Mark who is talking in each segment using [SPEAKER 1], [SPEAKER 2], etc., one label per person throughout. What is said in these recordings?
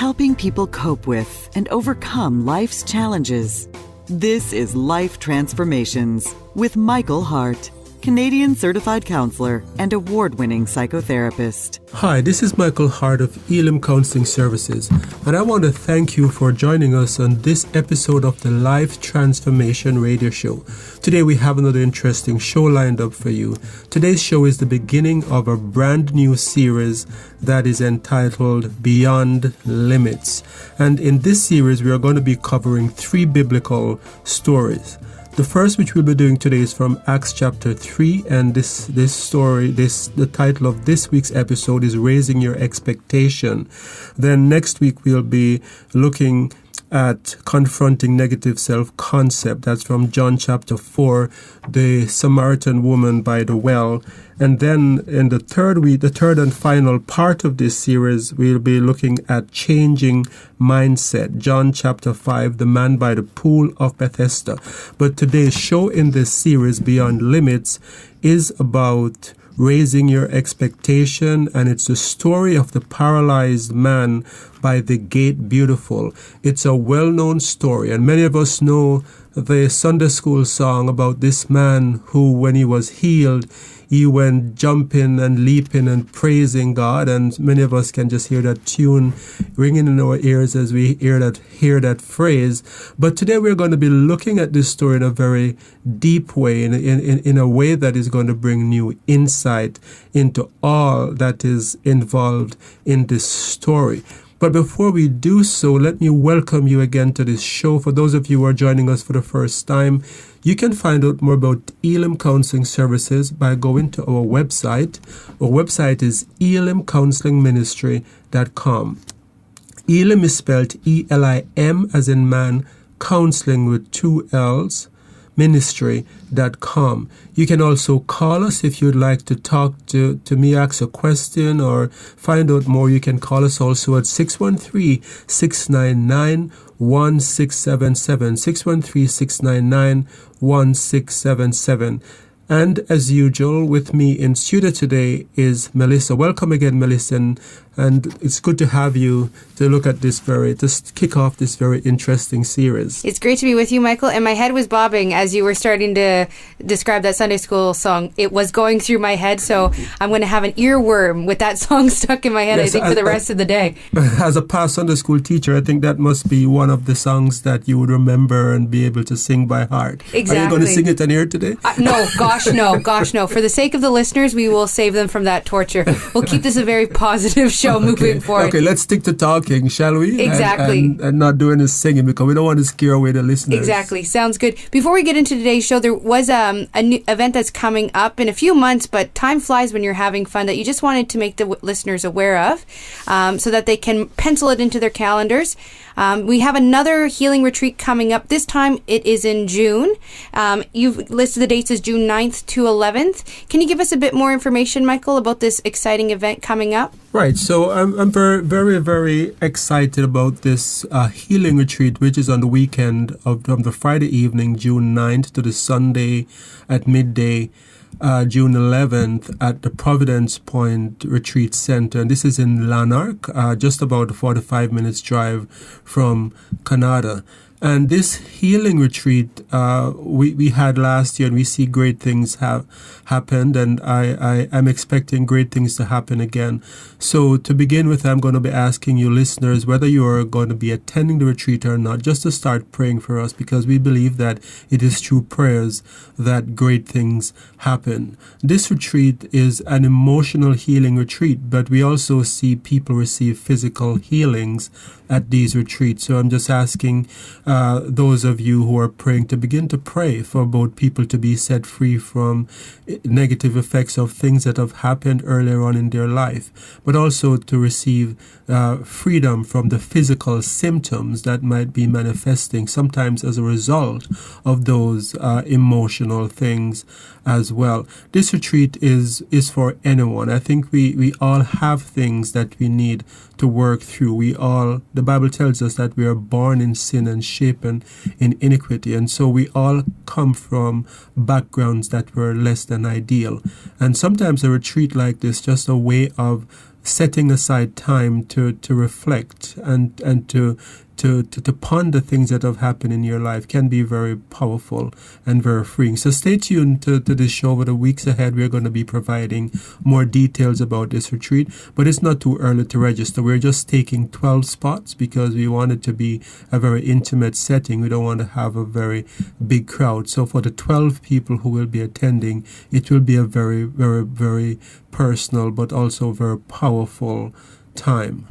[SPEAKER 1] helping people cope with and overcome life's challenges. This is Life Transformations with Michael Hart, Canadian Certified Counselor and Award-winning psychotherapist.
[SPEAKER 2] Hi, this is Michael Hart of Elim Counselling Services, and I want to thank you for joining us on this episode of the Life Transformation Radio Show. Today we have another interesting show lined up for you. Today's show is the beginning of a brand new series that is entitled Beyond Limits. And in this series we are going to be covering 3 biblical stories. The first, which we'll be doing today, is from Acts chapter 3, and the title of this week's episode is Raising Your Expectation. Then next week we'll be looking at confronting negative self-concept. That's from John chapter 4, the Samaritan woman by the well. And then in the third and final part of this series, we'll be looking at changing mindset. John chapter 5, the man by the pool of Bethesda. But today's show in this series, Beyond Limits, is about raising your expectation, and it's the story of the paralyzed man by the gate beautiful. It's a well-known story, and many of us know the Sunday school song about this man who, when he was healed, he went jumping and leaping and praising God, and many of us can just hear that tune ringing in our ears as we hear that phrase. But today we're going to be looking at this story in a very deep way, in a way that is going to bring new insight into all that is involved in this story. But before we do so, let me welcome you again to this show. For those of you who are joining us for the first time, you can find out more about Elim Counselling Services by going to our website. Our website is elimcounsellingministry.com. Elim is spelled E-L-I-M as in man, counseling with 2 L's, ministry.com. You can also call us if you'd like to talk to me, ask a question, or find out more. You can call us also at 613-699-1677, 613-699-1677. And as usual, with me in studio today is Melissa. Welcome again, Melissa. And it's good to have you to look at just kick off this very interesting series.
[SPEAKER 3] It's great to be with you, Michael. And my head was bobbing as you were starting to describe that Sunday school song. It was going through my head, so I'm going to have an earworm with that song stuck in my head, yes, I think, for the rest of the day. As
[SPEAKER 2] a past Sunday school teacher, I think that must be one of the songs that you would remember and be able to sing by heart.
[SPEAKER 3] Exactly.
[SPEAKER 2] Are you going to sing it on here today?
[SPEAKER 3] No, gosh, no. For the sake of the listeners, we will save them from that torture. We'll keep this a very positive show moving forward.
[SPEAKER 2] Okay, let's stick to talking, shall we?
[SPEAKER 3] Exactly.
[SPEAKER 2] And not doing this singing, because we don't want to scare away the listeners.
[SPEAKER 3] Exactly. Sounds good. Before we get into today's show, there was a new event that's coming up in a few months, but time flies when you're having fun, that you just wanted to make the listeners aware of, so that they can pencil it into their calendars. We have another healing retreat coming up. This time it is in June. You've listed the dates as June 9th to 11th. Can you give us a bit more information, Michael, about this exciting event coming up?
[SPEAKER 2] Right. So I'm very, very, very excited about this healing retreat, which is on the weekend from the Friday evening, June 9th, to the Sunday at midday, June 11th, at the Providence Point Retreat Center. And this is in Lanark, just about a 45 minutes drive from Canada. And this healing retreat we had last year, and we see great things have happened, and I'm expecting great things to happen again. So to begin with, I'm going to be asking you listeners whether you are going to be attending the retreat or not, just to start praying for us, because we believe that it is through prayers that great things happen. This retreat is an emotional healing retreat, but we also see people receive physical healings at these retreats. So I'm just asking those of you who are praying to begin to pray for both people to be set free from negative effects of things that have happened earlier on in their life, but also to receive freedom from the physical symptoms that might be manifesting sometimes as a result of those emotional things as well. This retreat is for anyone. I think we all have things that we need to work through. The Bible tells us that we are born in sin and shapen in iniquity, and so we all come from backgrounds that were less than ideal. And sometimes a retreat like this, just a way of setting aside time to reflect and to ponder things that have happened in your life can be very powerful and very freeing. So stay tuned to this show. Over the weeks ahead, we're going to be providing more details about this retreat, but it's not too early to register. We're just taking 12 spots because we want it to be a very intimate setting. We don't want to have a very big crowd. So for the 12 people who will be attending, it will be a very, very, very personal but also very powerful time.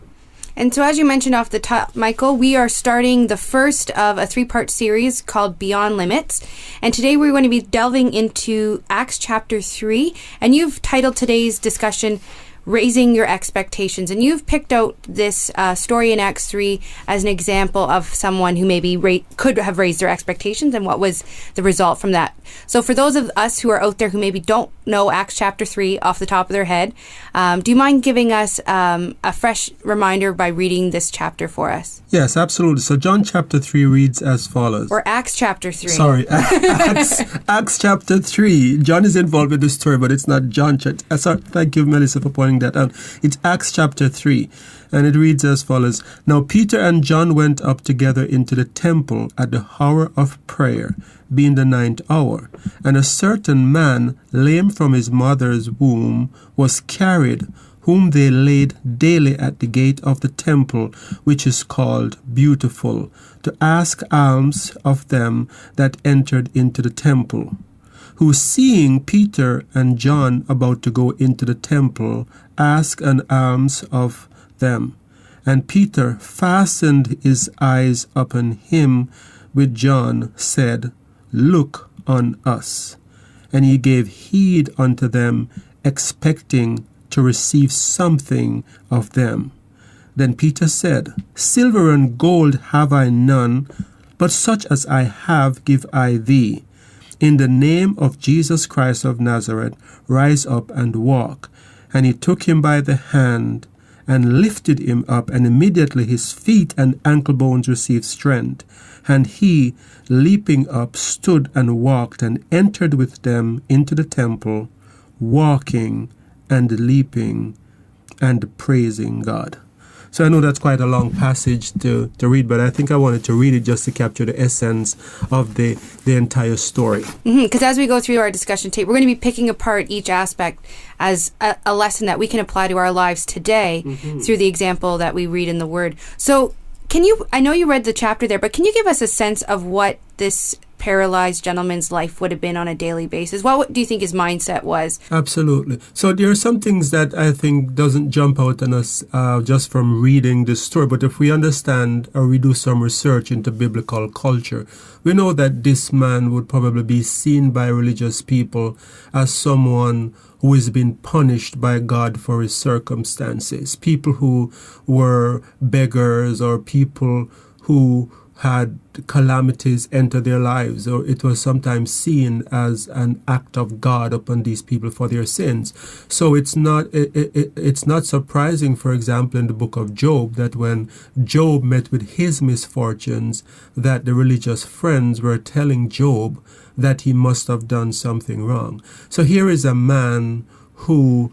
[SPEAKER 3] And so as you mentioned off the top, Michael, we are starting the first of a 3-part series called Beyond Limits. And today we're going to be delving into Acts chapter 3. And you've titled today's discussion, Raising Your Expectations. And you've picked out this story in Acts 3 as an example of someone who maybe could have raised their expectations and what was the result from that. So for those of us who are out there who maybe don't know Acts chapter 3 off the top of their head, do you mind giving us a fresh reminder by reading this chapter for us?
[SPEAKER 2] Yes, absolutely. So John chapter 3 reads as follows.
[SPEAKER 3] Or Acts chapter 3.
[SPEAKER 2] Sorry, Acts chapter 3. John is involved with the story, but it's not John. Thank you, Melissa, for pointing that out. It's Acts chapter 3, and it reads as follows. Now Peter and John went up together into the temple at the hour of prayer, being the 9th hour. And a certain man, lame from his mother's womb, was carried, whom they laid daily at the gate of the temple, which is called Beautiful, to ask alms of them that entered into the temple. Who, seeing Peter and John about to go into the temple, asked an alms of them. And Peter fastened his eyes upon him with John, said, Look on us. And he gave heed unto them, expecting to receive something of them. Then Peter said, Silver and gold have I none, but such as I have give I thee. In the name of Jesus Christ of Nazareth, rise up and walk. And he took him by the hand and lifted him up, and immediately his feet and ankle bones received strength. And he, leaping up, stood and walked and entered with them into the temple, walking and leaping and praising God. So I know that's quite a long passage to read, but I think I wanted to read it just to capture the essence of the entire story.
[SPEAKER 3] Because as we go through our discussion tape, we're going to be picking apart each aspect as a lesson that we can apply to our lives today through the example that we read in the Word. So I know you read the chapter there, but can you give us a sense of what this paralyzed gentleman's life would have been on a daily basis? What do you think his mindset was?
[SPEAKER 2] Absolutely. So there are some things that I think doesn't jump out on us just from reading this story, but if we understand or we do some research into biblical culture, we know that this man would probably be seen by religious people as someone who has been punished by God for his circumstances. People who were beggars or people who had calamities enter their lives, or it was sometimes seen as an act of God upon these people for their sins. So it's not surprising, for example, in the book of Job, that when Job met with his misfortunes, that the religious friends were telling Job that he must have done something wrong. So here is a man who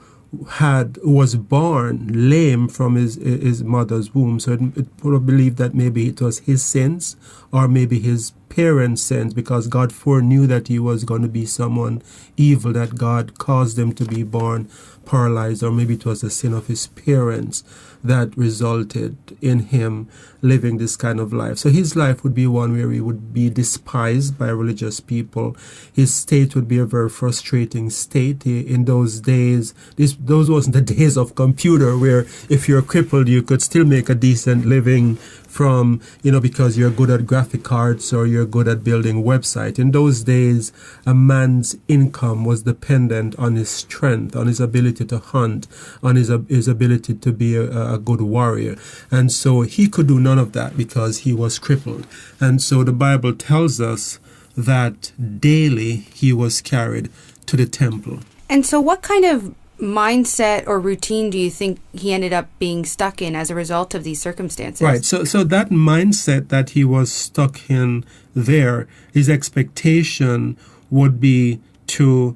[SPEAKER 2] was born lame from his mother's womb. So it probably believed that maybe it was his sins or maybe his parents' sins, because God foreknew that he was going to be someone evil, that God caused him to be born paralyzed, or maybe it was the sin of his parents that resulted in him living this kind of life. So his life would be one where he would be despised by religious people. His state would be a very frustrating state. In those days, those wasn't the days of computer where if you're crippled, you could still make a decent living from, because you're good at graphic cards or you're good at building website. In those days, a man's income was dependent on his strength, on his ability to hunt, on his ability to be a good warrior. And so he could do none of that because he was crippled. And so the Bible tells us that daily he was carried to the temple.
[SPEAKER 3] And so what kind of mindset or routine do you think he ended up being stuck in as a result of these circumstances?
[SPEAKER 2] Right. So that mindset that he was stuck in there, his expectation would be to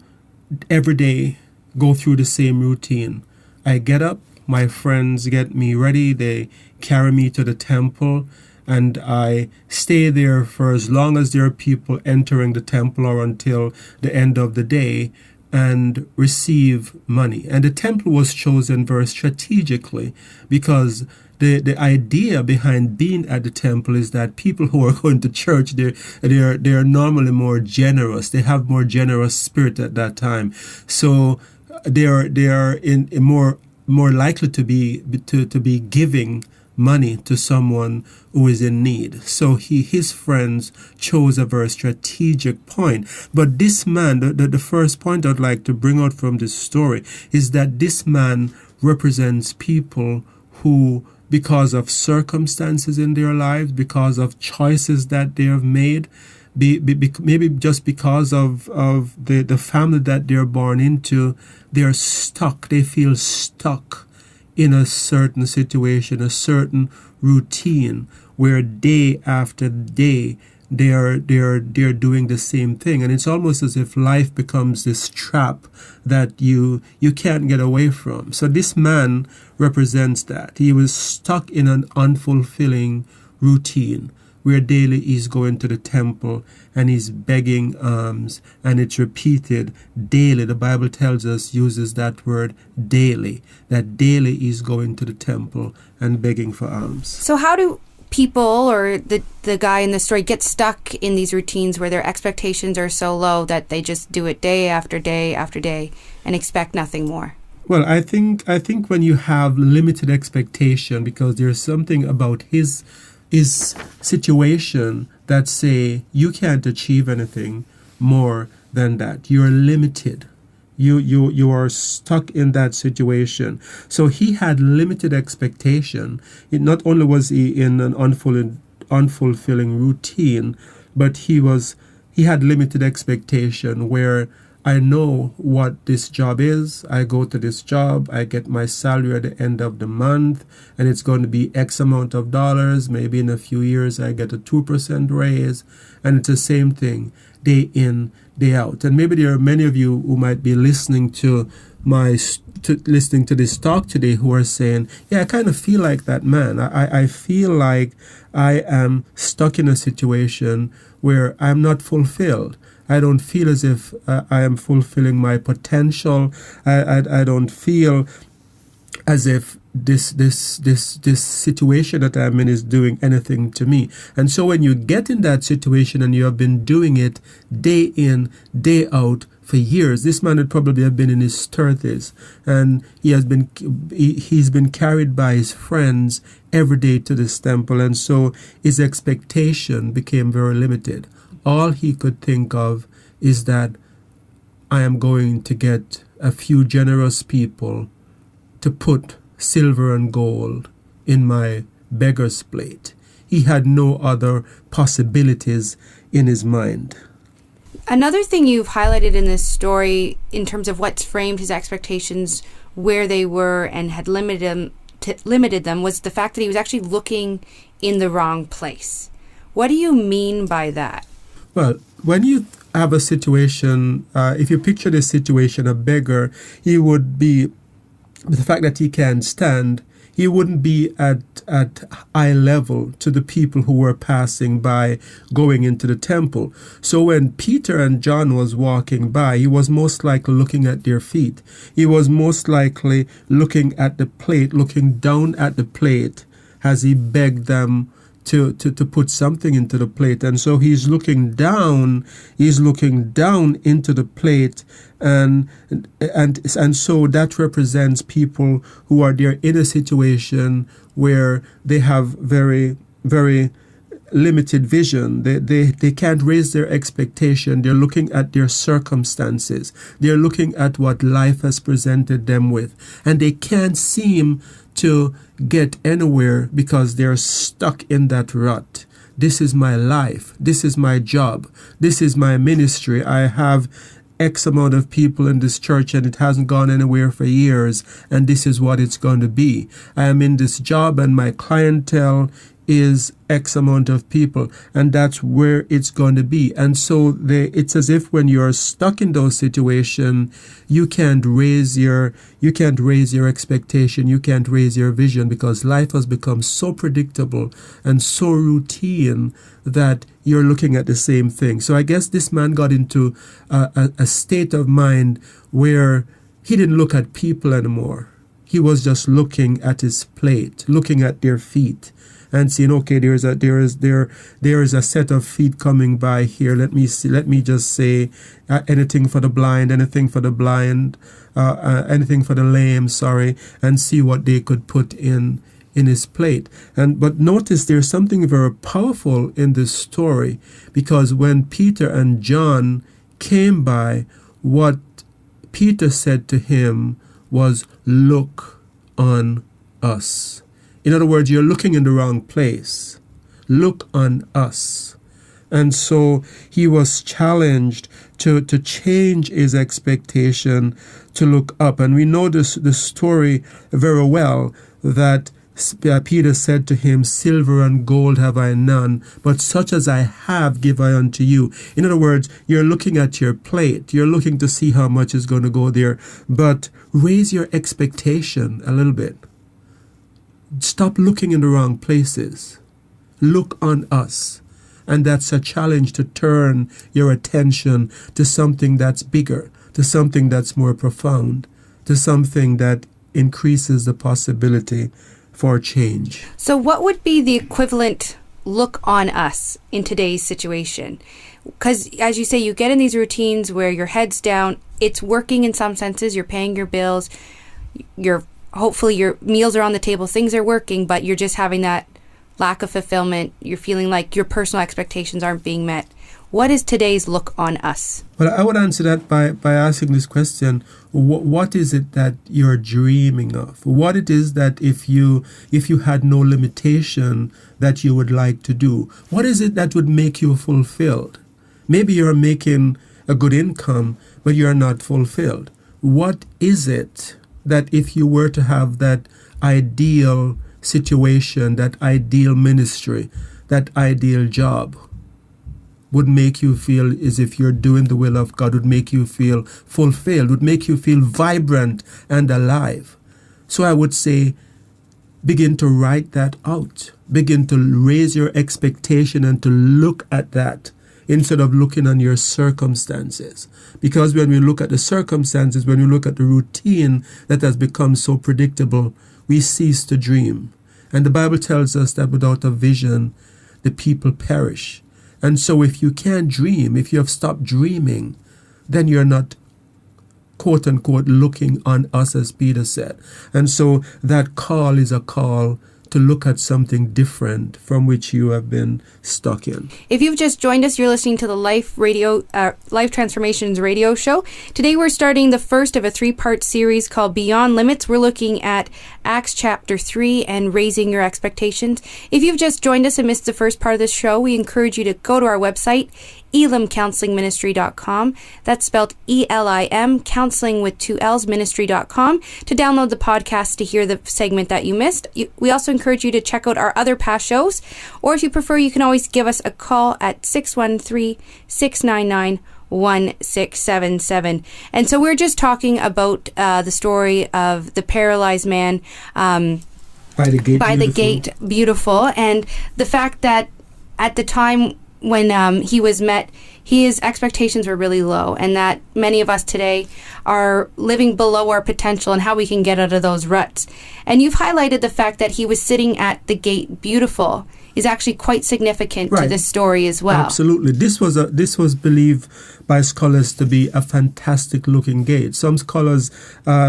[SPEAKER 2] every day go through the same routine. I get up, My friends get me ready. They carry me to the temple, and I stay there for as long as there are people entering the temple or until the end of the day, and receive money. And the temple was chosen very strategically because the idea behind being at the temple is that people who are going to church, they're normally more generous. They have more generous spirit at that time, so they are in more likely to be giving money to someone who is in need. So his friends chose a very strategic point. But this man, the first point I'd like to bring out from this story is that this man represents people who, because of circumstances in their lives, because of choices that they have made, maybe just because of the family that they're born into, they're stuck. They feel stuck in a certain situation, a certain routine, where day after day they're doing the same thing, and it's almost as if life becomes this trap that you can't get away from. So this man represents that. He was stuck in an unfulfilling routine where daily he's going to the temple and he's begging alms, and it's repeated daily. The Bible tells us, uses that word daily, that daily he's going to the temple and begging for alms.
[SPEAKER 3] So how do people, or the guy in the story, get stuck in these routines where their expectations are so low that they just do it day after day after day and expect nothing more?
[SPEAKER 2] Well, I think when you have limited expectation, because there's something about his situation that say you can't achieve anything more than that. You're limited. You are stuck in that situation. So he had limited expectation. Not only was he in an unfulfilling routine, but he had limited expectation where I know what this job is. I go to this job, I get my salary at the end of the month, and it's going to be X amount of dollars. Maybe in a few years I get a 2% raise, and it's the same thing day in, day out. And maybe there are many of you who might be listening to this talk today who are saying, yeah, I kind of feel like that man. I feel like I am stuck in a situation where I'm not fulfilled. I don't feel as if I am fulfilling my potential. I don't feel as if this situation that I'm in is doing anything to me. And so when you get in that situation and you have been doing it day in, day out for years, this man would probably have been in his 30s, and he's been carried by his friends every day to this temple, and so his expectation became very limited. All he could think of is that I am going to get a few generous people to put silver and gold in my beggar's plate. He had no other possibilities in his mind.
[SPEAKER 3] Another thing you've highlighted in this story in terms of what's framed his expectations, where they were and had limited them, was the fact that he was actually looking in the wrong place. What do you mean by that?
[SPEAKER 2] Well, when you have a situation, if you picture this situation, a beggar, he would be, with the fact that he can't stand, he wouldn't be at eye level to the people who were passing by going into the temple. So when Peter and John was walking by, he was most likely looking at their feet. He was most likely looking at the plate, looking down at the plate as he begged them to put something into the plate. And so he's looking down into the plate, and so that represents people who are there in a situation where they have very, very limited vision. They can't raise their expectation. They're looking at their circumstances. They're looking at what life has presented them with, and they can't seem to get anywhere because they're stuck in that rut. This is my life. This is my job. This is my ministry. I have X amount of people in this church and it hasn't gone anywhere for years, and this is what it's going to be. I am in this job and my clientele is X amount of people, and that's where it's going to be. And so it's as if when you're stuck in those situations, you can't raise your expectation, you can't raise your vision, because life has become so predictable and so routine that you're looking at the same thing. So I guess this man got into a state of mind where he didn't look at people anymore. He was just looking at his plate, looking at their feet, and saying, okay, there is a set of feet coming by here. Let me just say anything for the blind, anything for the lame, and see what they could put in his plate. But notice there's something very powerful in this story, because when Peter and John came by, what Peter said to him was, look on us. In other words, you're looking in the wrong place. Look on us. And so he was challenged to change his expectation to look up. And we know the story very well, that Peter said to him, silver and gold have I none, but such as I have give I unto you. In other words, you're looking at your plate. You're looking to see how much is going to go there. But raise your expectation a little bit. Stop looking in the wrong places. Look on us. And that's a challenge, to turn your attention to something that's bigger, to something that's more profound, to something that increases the possibility for change.
[SPEAKER 3] So what would be the equivalent look on us in today's situation? Because as you say, you get in these routines where your head's down, it's working in some senses, you're paying your bills, hopefully your meals are on the table, things are working, but you're just having that lack of fulfillment. You're feeling like your personal expectations aren't being met. What is today's look on us?
[SPEAKER 2] Well, I would answer that by asking this question: what is it that you're dreaming of? What it is that if you had no limitation that you would like to do? What is it that would make you fulfilled? Maybe you're making a good income, but you're not fulfilled. What is it that if you were to have that ideal situation, that ideal ministry, that ideal job, would make you feel as if you're doing the will of God, would make you feel fulfilled, would make you feel vibrant and alive? So I would say, begin to write that out. Begin to raise your expectation and to look at that instead of looking on your circumstances. Because when we look at the circumstances, when we look at the routine that has become so predictable, we cease to dream. And the Bible tells us that without a vision, the people perish. And so if you can't dream, if you have stopped dreaming, then you're not, quote unquote, looking on us, as Peter said. And so that call is a call to look at something different from which you have been stuck in.
[SPEAKER 3] If you've just joined us, you're listening to the Life Transformations radio show. Today we're starting the first of a 3-part series called Beyond Limits. We're looking at Acts chapter 3 and raising your expectations. If you've just joined us and missed the first part of this show, we encourage you to go to our website, elimcounselingministry.com. That's spelled ELIM, counseling with 2 L's, ministry.com, to download the podcast to hear the segment that you missed. We also encourage you to check out our other past shows, or if you prefer, you can always give us a call at 613-699-1677. And so we're just talking about the story of the paralyzed man
[SPEAKER 2] by the gate beautiful,
[SPEAKER 3] and the fact that at the time when he was met, his expectations were really low, and that many of us today are living below our potential and how we can get out of those ruts. And you've highlighted the fact that he was sitting at the gate beautiful is actually quite significant to this story as well.
[SPEAKER 2] Absolutely. This was believed by scholars to be a fantastic looking gate. Some scholars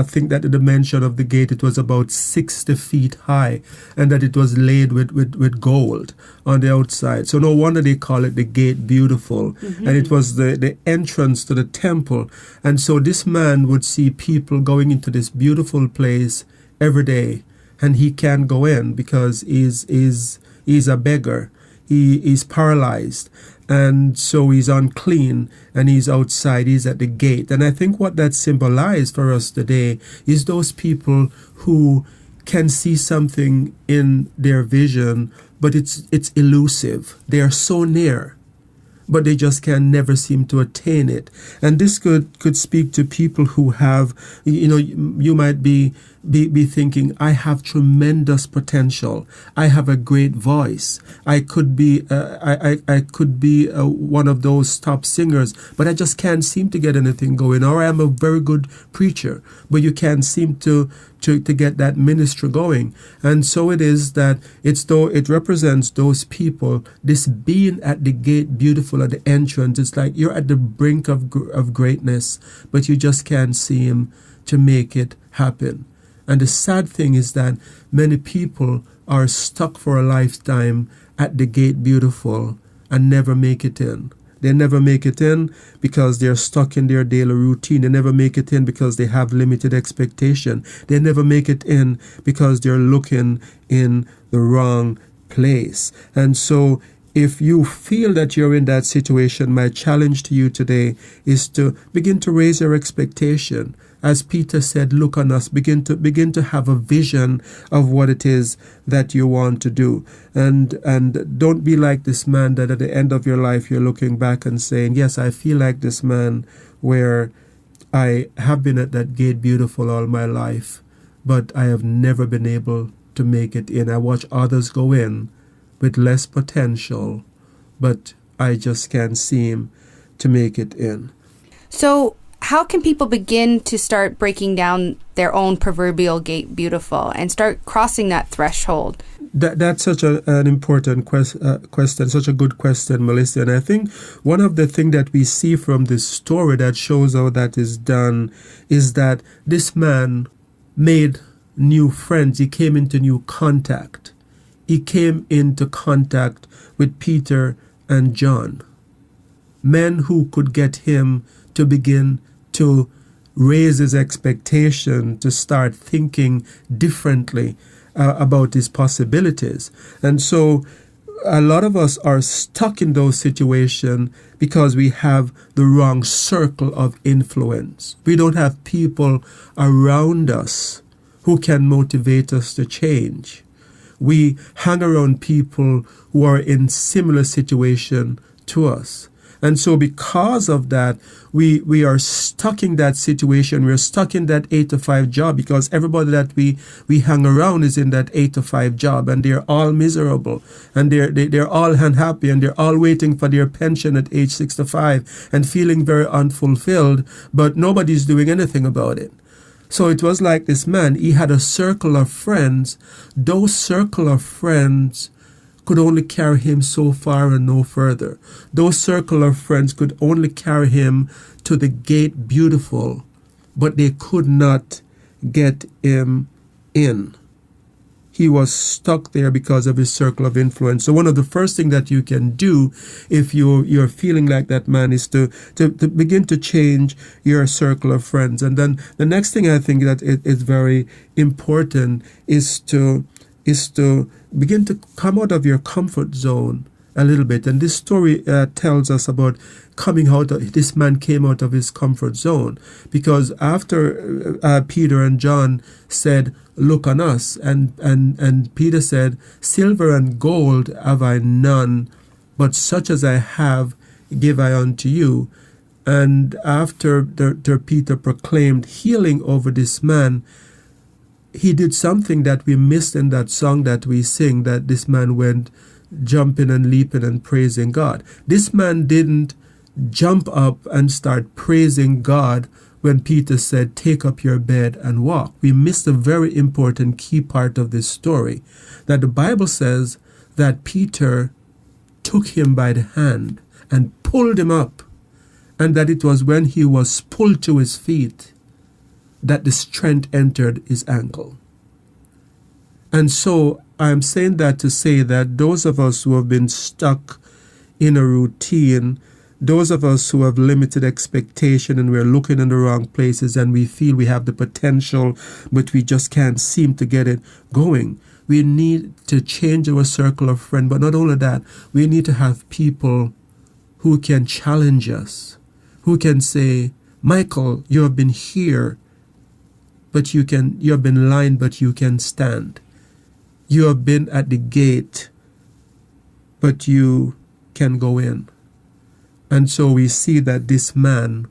[SPEAKER 2] think that the dimension of the gate, it was about 60 feet high, and that it was laid with gold on the outside. So no wonder they call it the gate beautiful. Mm-hmm. And it was the entrance to the temple. And so this man would see people going into this beautiful place every day, and he can't go in because he's a beggar. He is paralyzed, and so he's unclean, and he's outside, he's at the gate. And I think what that symbolized for us today is those people who can see something in their vision, but it's elusive. They are so near, but they just can never seem to attain it. And this could speak to people who have, you might be thinking, I have tremendous potential. I have a great voice. I could be one of those top singers, but I just can't seem to get anything going. Or I'm a very good preacher, but you can't seem to get that ministry going. And so it is that it represents those people, this being at the gate beautiful at the entrance. It's like you're at the brink of greatness, but you just can't seem to make it happen. And the sad thing is that many people are stuck for a lifetime at the gate beautiful and never make it in. They never make it in because they're stuck in their daily routine. They never make it in because they have limited expectation. They never make it in because they're looking in the wrong place. And so if you feel that you're in that situation, my challenge to you today is to begin to raise your expectation. As Peter said, look on us, begin to have a vision of what it is that you want to do. And don't be like this man that at the end of your life you're looking back and saying, yes, I feel like this man where I have been at that gate beautiful all my life, but I have never been able to make it in. I watch others go in with less potential, but I just can't seem to make it in.
[SPEAKER 3] So how can people begin to start breaking down their own proverbial gate beautiful and start crossing that threshold?
[SPEAKER 2] That's such an important question, such a good question, Melissa. And I think one of the things that we see from this story that shows how that is done is that this man made new friends. He came into new contact. He came into contact with Peter and John, men who could get him to begin to raise his expectation, to start thinking differently about his possibilities. And so a lot of us are stuck in those situations because we have the wrong circle of influence. We don't have people around us who can motivate us to change. We hang around people who are in similar situation to us. And so because of that, we are stuck in that situation. We're stuck in that 8 to 5 job because everybody that we hang around is in that 8 to 5 job, and they're all miserable, and they're all unhappy, and they're all waiting for their pension at age 65 and feeling very unfulfilled, but nobody's doing anything about it. So it was like this man, he had a circle of friends. Those circle of friends could only carry him so far and no further. Those circle of friends could only carry him to the gate beautiful, but they could not get him in. He was stuck there because of his circle of influence. So one of the first things that you can do if you're feeling like that man is to begin to change your circle of friends. And then the next thing I think that is very important is to begin to come out of your comfort zone a little bit. And this story tells us about coming out. This man came out of his comfort zone because after Peter and John said, look on us, and Peter said, silver and gold have I none, but such as I have give I unto you. And after Peter proclaimed healing over this man, he did something that we missed in that song that we sing, that this man went jumping and leaping and praising God. This man didn't jump up and start praising God when Peter said, take up your bed and walk. We missed a very important key part of this story, that the Bible says that Peter took him by the hand and pulled him up, and that it was when he was pulled to his feet that the strength entered his ankle. And so I'm saying that to say that those of us who have been stuck in a routine, those of us who have limited expectation and we're looking in the wrong places and we feel we have the potential, but we just can't seem to get it going, we need to change our circle of friends. But not only that, we need to have people who can challenge us, who can say, Michael, you have been here, but you have been lying, but you can stand. You have been at the gate, but you can go in. And so we see that this man,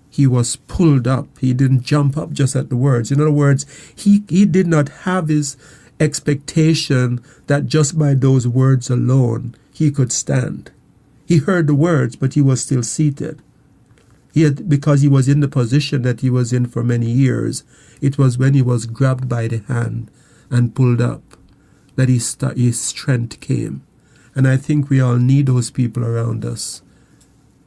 [SPEAKER 2] he was pulled up. He didn't jump up just at the words. In other words, he did not have his expectation that just by those words alone he could stand. He heard the words, but he was still seated. Because he was in the position that he was in for many years, it was when he was grabbed by the hand and pulled up that his strength came. And I think we all need those people around us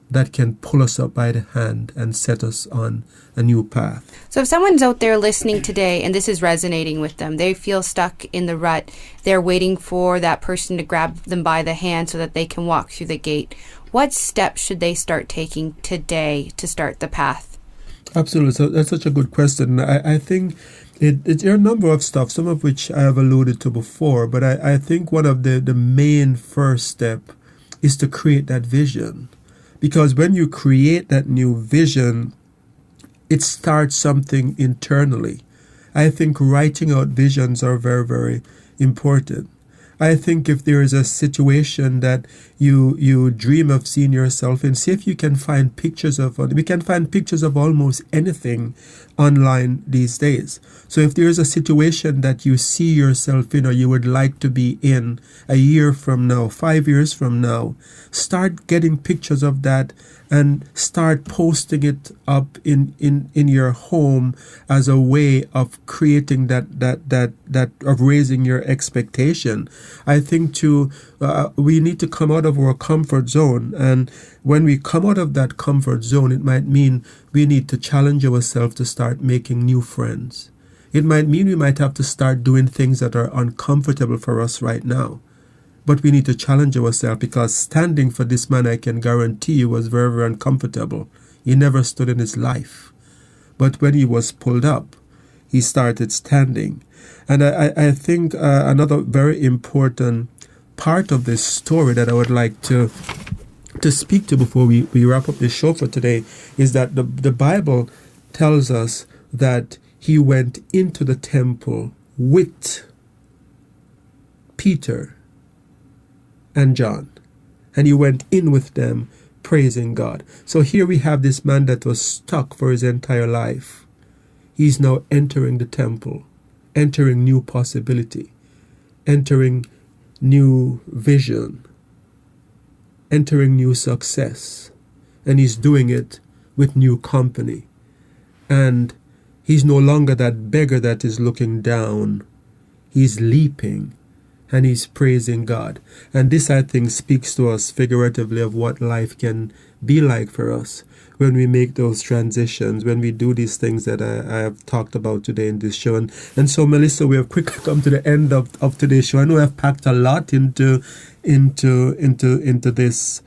[SPEAKER 2] that can pull us up by the hand and set us on a new path.
[SPEAKER 3] So if someone's out there listening today and this is resonating with them, they feel stuck in the rut, they're waiting for that person to grab them by the hand so that they can walk through the gate, what steps should they start taking today to start the path?
[SPEAKER 2] Absolutely. So that's such a good question. I think there are a number of stuff, some of which I have alluded to before, but I think one of the main first step is to create that vision. Because when you create that new vision, it starts something internally. I think writing out visions are very, very important. I think if there is a situation that you dream of seeing yourself in, see if you can find pictures of it. We can find pictures of almost anything online these days. So if there is a situation that you see yourself in or you would like to be in a year from now, 5 years from now, start getting pictures of that and start posting it up in your home as a way of creating that of raising your expectation. I think we need to come out of our comfort zone, and when we come out of that comfort zone, it might mean we need to challenge ourselves to start making new friends. It might mean we might have to start doing things that are uncomfortable for us right now. But we need to challenge ourselves, because standing for this man, I can guarantee you, was very, very uncomfortable. He never stood in his life. But when he was pulled up, he started standing. And I think another very important part of this story that I would like to speak to before we wrap up the show for today is that the Bible tells us that he went into the temple with Peter and John, and he went in with them praising God. So here we have this man that was stuck for his entire life. He's now entering the temple, entering new possibility, entering new vision, entering new success, and he's doing it with new company. And he's no longer that beggar that is looking down. He's leaping and he's praising God. And this, I think, speaks to us figuratively of what life can be like for us when we make those transitions, when we do these things that I have talked about today in this show. And so, Melissa, we have quickly come to the end of today's show. I know I've packed a lot into this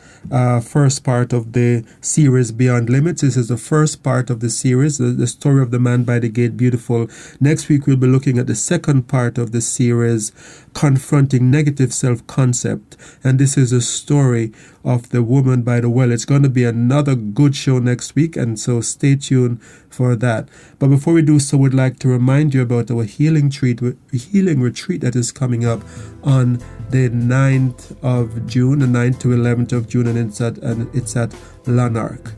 [SPEAKER 2] first part of the series Beyond Limits. This is the first part of the series, the story of the man by the gate, beautiful. Next week we'll be looking at the second part of the series, confronting negative self-concept, and this is a story of the woman by the well. It's going to be another good show next week, and so stay tuned for that. But before we do so, we'd like to remind you about our healing retreat that is coming up on the 9th of June, the 9th to 11th of June, and it's at Lanark.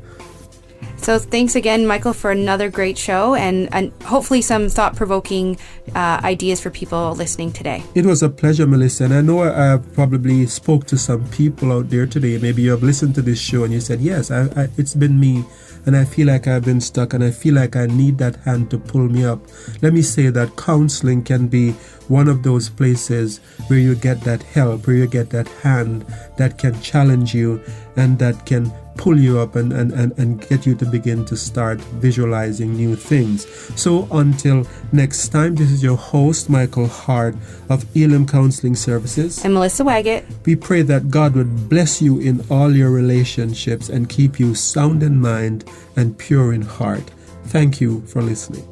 [SPEAKER 3] So thanks again, Michael, for another great show and hopefully some thought-provoking ideas for people listening today.
[SPEAKER 2] It was a pleasure, Melissa. And I know I probably spoke to some people out there today. Maybe you have listened to this show and you said, yes, it's been me. And I feel like I've been stuck and I feel like I need that hand to pull me up. Let me say that counseling can be one of those places where you get that help, where you get that hand that can challenge you and that can pull you up and get you to begin to start visualizing new things. So until next time, this is your host, Michael Hart of Elim Counseling Services.
[SPEAKER 3] And Melissa Waggett.
[SPEAKER 2] We pray that God would bless you in all your relationships and keep you sound in mind and pure in heart. Thank you for listening.